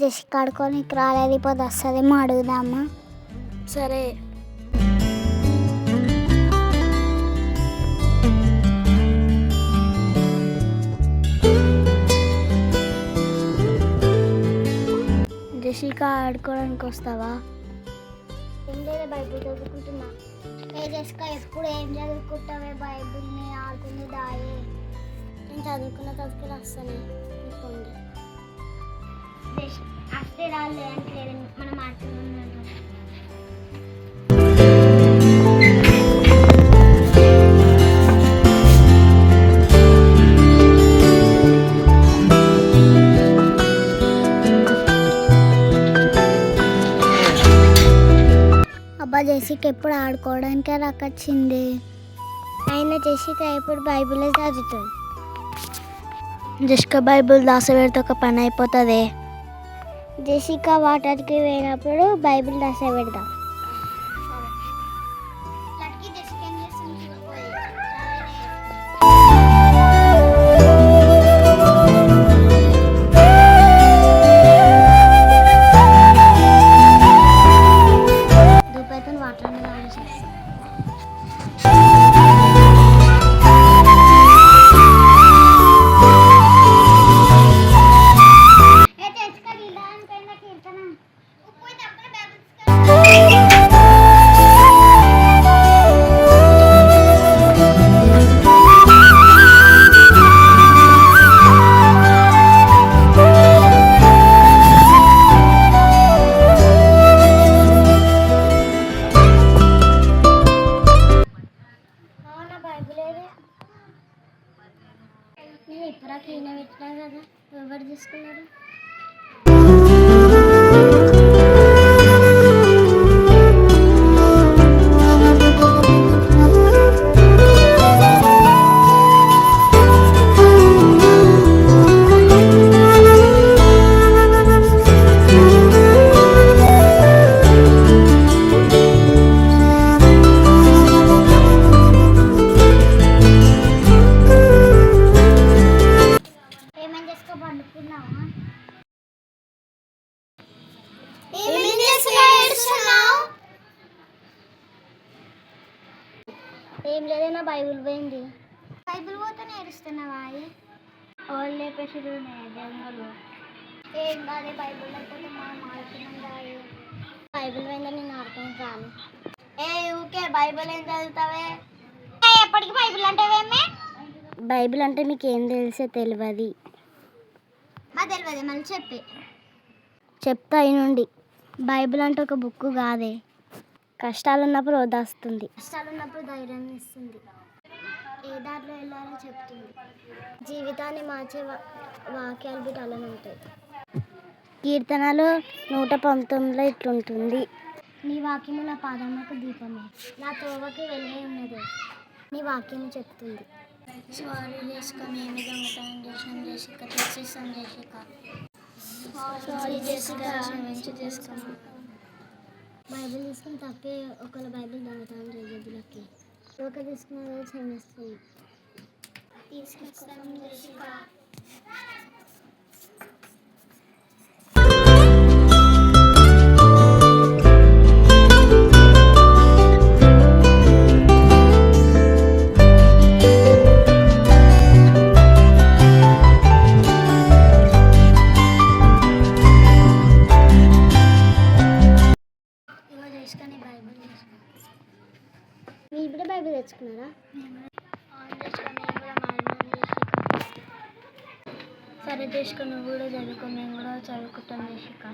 జెసిక ఆడుకోనికి రాలేదు, ఇప్పుడు వస్తుందేమో అడుగుదామా? సరే. జెసిక ఆడుకోవడానికి వస్తావా? ఏం లేదు, బైబిల్ చదువుకుంటున్నా. ఏ జెసిక ఎప్పుడు ఏం చదువుకుంటావే? బైబిల్ని ఆడుకుని దాయే. నేను చదువుకుని వస్తాను. అస్తే రాలే అంటే మనం ఆడుకున్నాం. అబ్బా, జెసిక ఎప్పుడు ఆడుకోవడానికే రాకొచ్చింది. అయినా జెసిక ఎప్పుడు బైబిలే చదువుతుంది. జెసిక బైబిల్ దాసపెడితే ఒక పని అయిపోతుంది. జెసిక వాటర్కి పోయినప్పుడు బైబిల్ రాసే పెడదాం. దూపైతే వాటర్ మీద నేను ఇప్పుడు క్లీన్ పెట్టినా కదా, ఎవరు తీసుకున్నారు? ఏం లేదన్నా, బైబిల్ పోయింది. బైబిల్ పోతే నేర్చుతున్నావా? వాళ్ళు లేపేసారు దెంగలు. ఏం కాదు, బైబిల్ లేకపోతే మనం ఆడుతున్నాం. బైబిల్ పోయిందని నేను ఆడుకుని రాను. ఊకే బైబిల్ ఏం చదువుతావే? ఎప్పటికీ బైబిల్ అంటేవేమే? బైబిల్ అంటే మీకు ఏం తెలిసే తెలియదు. తెలియదు, మళ్ళీ చెప్తా నుండి. బైబిల్ అంటే ఒక బుక్ కాదే, కష్టాలు ఉన్నప్పుడు ఓదాస్తుంది, కష్టాలు ఉన్నప్పుడు ధైర్యం ఇస్తుంది, ఏ దారిలో వెళ్ళాలో చెప్తుంది, జీవితాన్ని మార్చే వాక్యాలు బిడ్డలను ఉంటాయి. కీర్తనలు 119లో ఇట్లుంటుంది: నీ వాక్యము నా పాదములకు దీపమే, నా తోవకి వెలుగై ఉన్నది. నీ వాక్యం చెప్తుంది. సారీ జెసిక, నేను దొంగతనం చేసాను జెసిక, తెచ్చిస్తాను జెసిక. సారీ జెసిక, క్షమించు జెసిక. బైబిల్ తీసుకుని తప్పే ఒకళ్ళ బైబిల్ దొంగతనం చేయదులకి. ఒక తీసుకున్న క్షమిస్తుంది. తీసుకొస్తాం జెసిక. మీరు కూడా బైబిల్ తెచ్చుకున్నారా? సరే జెసిక, నువ్వు కూడా చదువుకో, నేను కూడా చదువుకుంటాను జెసిక.